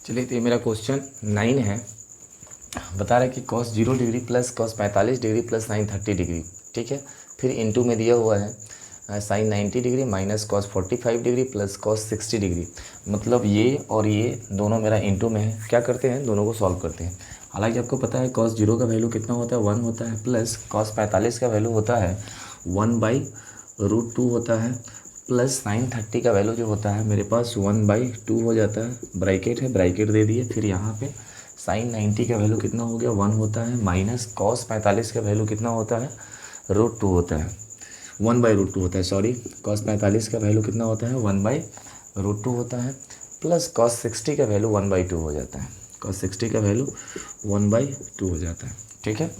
चलिए, तो ये मेरा क्वेश्चन 9 है। बता रहा है कि cos 0 degree plus cos 45 degree plus sine 30 degree, ठीक है। फिर इनटू में दिया हुआ है sine 90 degree minus cos 45 degree plus cos 60 degree. मतलब ये और ये दोनों मेरा इनटू में है। क्या करते हैं, दोनों को सॉल्व करते हैं। हालांकि आपको पता है cos 0 का वैल्यू कितना होता है, 1 होता है, प्लस cos 45 का वैल्यू होता है 1/√2 होता है, प्लस साइन 30 का वैल्यू जो होता है मेरे पास 1/2 हो जाता है। ब्रैकेट है, ब्रैकेट दे दिए। फिर यहाँ पे साइन 90 का वैल्यू कितना हो गया, 1 होता है, माइनस cos 45 का वैल्यू कितना होता है, √2 होता है, 1/√2 होता है। सॉरी, cos 45 का वैल्यू कितना होता है, 1/√2 होता है, प्लस cos 60 का वैल्यू 1/2 हो जाता है। cos 60 का वैल्यू 1/2 हो जाता है, ठीक है।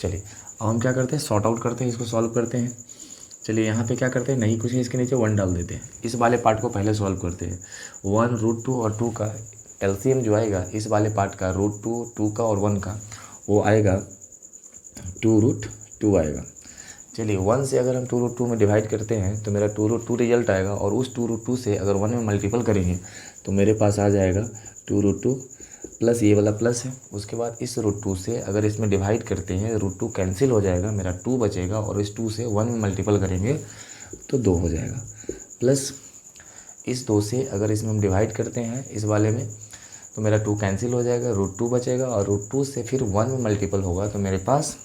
चलिए, अब हम क्या करते हैं, सॉर्ट आउट करते हैं, इसको सॉल्व करते हैं। चलिए, यहाँ पे क्या करते हैं, नहीं कुछ है, इसके नीचे 1 डाल देते हैं। इस वाले पार्ट को पहले सॉल्व करते हैं। 1√2 और 2 का एलसीएम जो आएगा इस वाले पार्ट का, √2, 2 का और 1 का, वो आएगा 2√2 आएगा। चलिए, 1 से अगर हम 2√2 में डिवाइड करते हैं तो मेरा 2√2 रिजल्ट आएगा, और उस 2√2 से अगर 1 में मल्टीपल करेंगे तो मेरे पास आ जाएगा 2√2 प्लस ये वाला प्लस है। उसके बाद इस √2 से अगर इसमें डिवाइड करते हैं, √2 कैंसिल हो जाएगा, मेरा 2 बचेगा, और इस 2 से 1 में मल्टीपल करेंगे तो 2 हो जाएगा। प्लस इस 2 से अगर इसमें हम डिवाइड करते हैं इस वाले में तो मेरा 2 कैंसिल हो जाएगा, √2 बचेगा, और √2 से फिर 1 में मल्टीपल होगा तो मेरे पास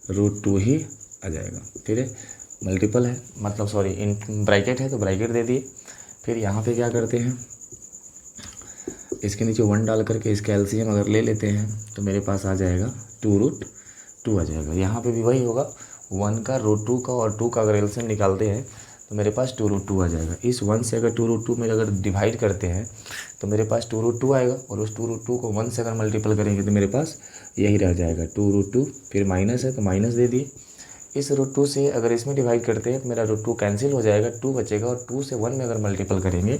√2 ही आ जाएगा। फिर मल्टीपल है, मतलब सॉरी इन ब्रैकेट है तो ब्रैकेट दे दिए। फिर यहाँ पे क्या करते हैं, इसके नीचे 1 डाल करके इसका एलसीएम अगर ले लेते हैं तो मेरे पास आ जाएगा 2√2 आ जाएगा। यहाँ पे भी वही होगा, 1 का, √2 का और 2 का अगर एलसीएम निकालते हैं तो मेरे पास 2√2 आ जाएगा। इस 1 से अगर 2√2 में अगर डिवाइड करते हैं तो मेरे पास 2√2 आएगा, और उस 2√2 को 1 से अगर मल्टीपल करेंगे तो मेरे पास यही रह जाएगा 2√2। फिर माइनस है तो माइनस दे दिए। इस √2 से अगर इसमें डिवाइड करते हैं तो मेरा √2 कैंसिल हो जाएगा, 2 बचेगा, और 2 से 1 में अगर मल्टीपल करेंगे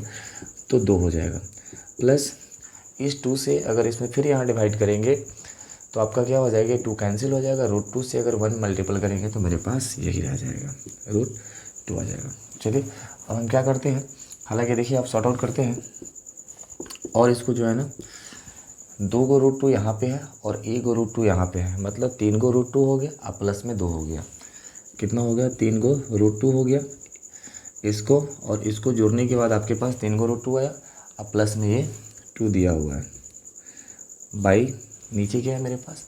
तो 2 हो जाएगा। प्लस इस 2 से अगर इसमें फिर यहाँ डिवाइड करेंगे तो आपका क्या हो जाएगा, 2 कैंसिल हो जाएगा, √2 से अगर 1 मल्टीपल करेंगे तो मेरे पास यही रह जाएगा, √2 आ जाएगा। चलिए, अब हम क्या करते हैं, हालांकि देखिए आप सॉर्ट आउट करते हैं और इसको जो है ना, 2 को √2 यहाँ पे है और 1 को √2 यहाँ पे है, मतलब 3 को √2 हो गया, अब प्लस में 2 हो गया। कितना हो गया, 3 को √2 हो गया। इसको और इसको जोड़ने के बाद आपके पास 3 को √2 आया, अब प्लस में ये 2 दिया हुआ है, बाई नीचे क्या है मेरे पास,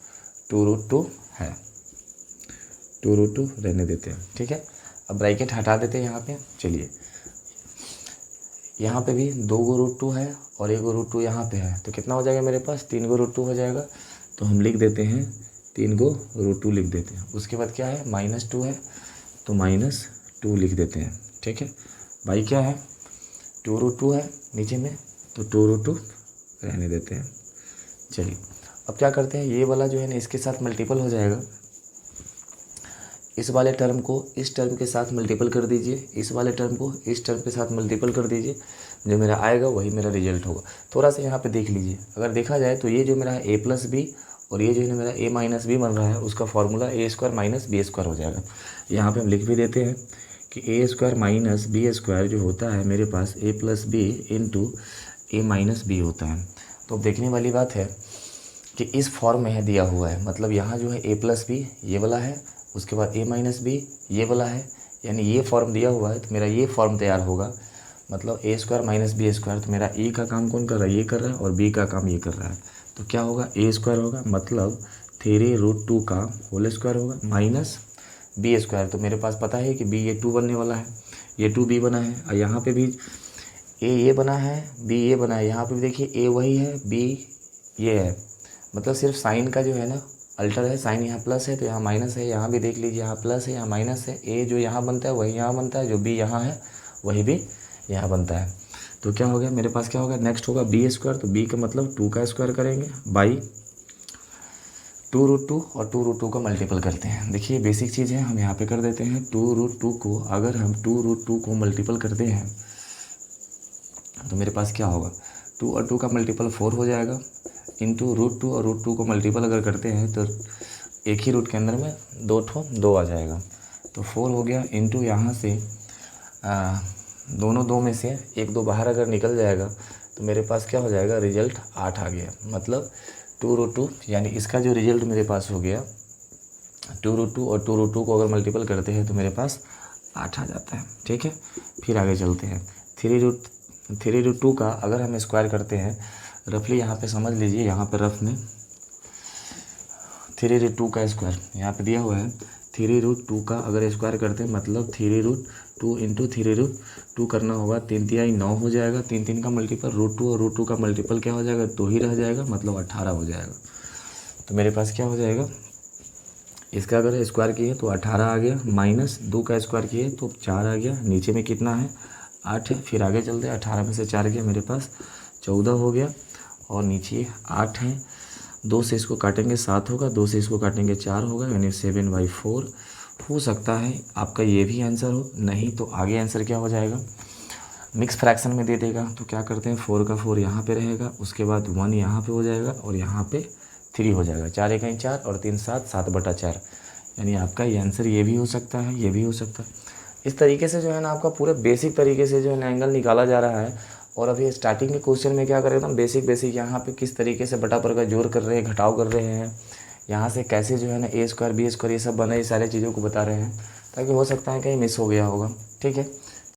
2√2 है, 2√2 रहने देते हैं, ठीक है। अब ब्रैकेट हटा देते हैं यहाँ पे। चलिए, यहाँ पे भी 2 को √2 है और 1 को √2 यहाँ पे है, तो कितना हो जाएगा मेरे पास, 3 को √2 हो जाएगा। तो हम लिख देते हैं 3 को √2 लिख देते हैं। उसके बाद क्या है, -2 है तो -2 लिख देते हैं, ठीक है। भाई क्या है, 2√2 है नीचे में तो 2√2 रहने देते हैं। चलिए, अब क्या करते हैं, ये वाला जो है ना इसके साथ मल्टीपल हो जाएगा, इस वाले टर्म को इस टर्म के साथ मल्टीपल कर दीजिए, इस वाले टर्म को इस टर्म के साथ मल्टीपल कर दीजिए, जो मेरा आएगा वही मेरा रिजल्ट होगा। थोड़ा सा यहाँ पे देख लीजिए, अगर देखा जाए तो ये जो मेरा है a+b और ये जो है मेरा a-b बन रहा है, उसका फॉर्मूला a² - b² हो जाएगा। यहाँ पे हम लिख भी देते हैं कि a² - b² जो होता है मेरे पास a+b इंटू a-b होता है। तो अब देखने वाली बात है कि इस फॉर्म में है दिया हुआ है, मतलब यहाँ जो है a+b ये वाला है, उसके बाद a-b ये वाला है, यानी ये फॉर्म दिया हुआ है तो मेरा ये फॉर्म तैयार होगा, मतलब a² - b²। तो मेरा a का काम कौन कर रहा है, ये कर रहा है, और b का काम ये कर रहा है, तो क्या होगा, a² होगा, मतलब 3√2 का होल स्क्वायर होगा माइनस b²। तो मेरे पास पता है कि b ये 2 बनने वाला है, ये 2b बना है, और यहाँ पे भी a ये बना है, b ये बना है, यहाँ पे भी देखिए a वही है, b ये है, मतलब सिर्फ साइन का जो है ना अल्टर है, साइन यहाँ प्लस है तो यहाँ माइनस है, यहाँ भी देख लीजिए यहाँ प्लस है यहाँ माइनस है, ए जो यहाँ बनता है वही यहाँ बनता है, जो बी यहाँ है वही भी यहाँ बनता है। तो क्या हो गया मेरे पास, क्या होगा, नेक्स्ट होगा b²। तो b का मतलब 2 का स्क्वायर करेंगे बाई 2√2 और 2√2 का मल्टीपल करते हैं। देखिए बेसिक चीज़ है, हम यहाँ पे कर देते हैं 2√2 को, अगर हम 2√2 को मल्टीपल करते हैं तो मेरे पास क्या होगा, 2 और 2 का मल्टीपल 4 हो जाएगा, इंटू √2 और √2 को मल्टीपल अगर करते हैं तो एक ही रूट के अंदर में 2 आ जाएगा, तो 4 हो गया, इंटू यहाँ से दोनों 2 में से 1 2 बाहर अगर निकल जाएगा तो मेरे पास क्या हो जाएगा, रिजल्ट 8 आ गया। मतलब 2√2 यानी इसका जो रिजल्ट मेरे पास हो गया 2√2 और 2√2 को अगर मल्टीपल करते हैं तो मेरे पास 8 आ जाता है। ठीक है, फिर आगे चलते हैं। 3√2 का अगर हम स्क्वायर करते हैं रफली, यहाँ पे समझ लीजिए, यहाँ पे रफ में 3√2 का स्क्वायर यहाँ पे दिया हुआ है। 3√2 का अगर स्क्वायर करते हैं मतलब 3√2 इंटू 3√2 करना होगा। 3 तिहाई 9 हो जाएगा, 3 3 का मल्टीपल √2 और √2 का मल्टीपल क्या हो जाएगा, 2 ही रह जाएगा, मतलब 18 हो जाएगा। तो मेरे पास क्या हो जाएगा, इसका अगर स्क्वायर किए तो 18 आ गया, माइनस 2 का स्क्वायर किए तो 4 आ गया। नीचे में कितना है, 8 है। फिर आगे चलते हैं, 18 में से 4 गया, मेरे पास 14 हो गया। और नीचे 8 है, 2 से इसको काटेंगे 7 होगा, 2 से इसको काटेंगे 4 होगा, यानी 7/4। हो सकता है आपका ये भी आंसर हो, नहीं तो आगे आंसर क्या हो जाएगा, मिक्स फ्रैक्शन में दे देगा। तो क्या करते हैं, 4 का 4 यहाँ पे रहेगा, उसके बाद 1 यहाँ पे हो जाएगा और यहाँ पे 3 हो जाएगा। 4 1 4 और 3 7, 7/4। यानी आपका ये आंसर ये भी हो सकता है, ये भी हो सकता है। इस तरीके से जो है ना आपका पूरे बेसिक तरीके से जो है ना एंगल निकाला जा रहा है। और अभी स्टार्टिंग के क्वेश्चन में क्या कर रहे थे, बेसिक यहाँ पे किस तरीके से बटा पर का जोड़ कर रहे हैं, घटाव कर रहे हैं, यहाँ से कैसे जो है ना a² b² ये सब बना, ये सारी चीज़ों को बता रहे हैं, ताकि हो सकता है कहीं मिस हो गया होगा। ठीक है।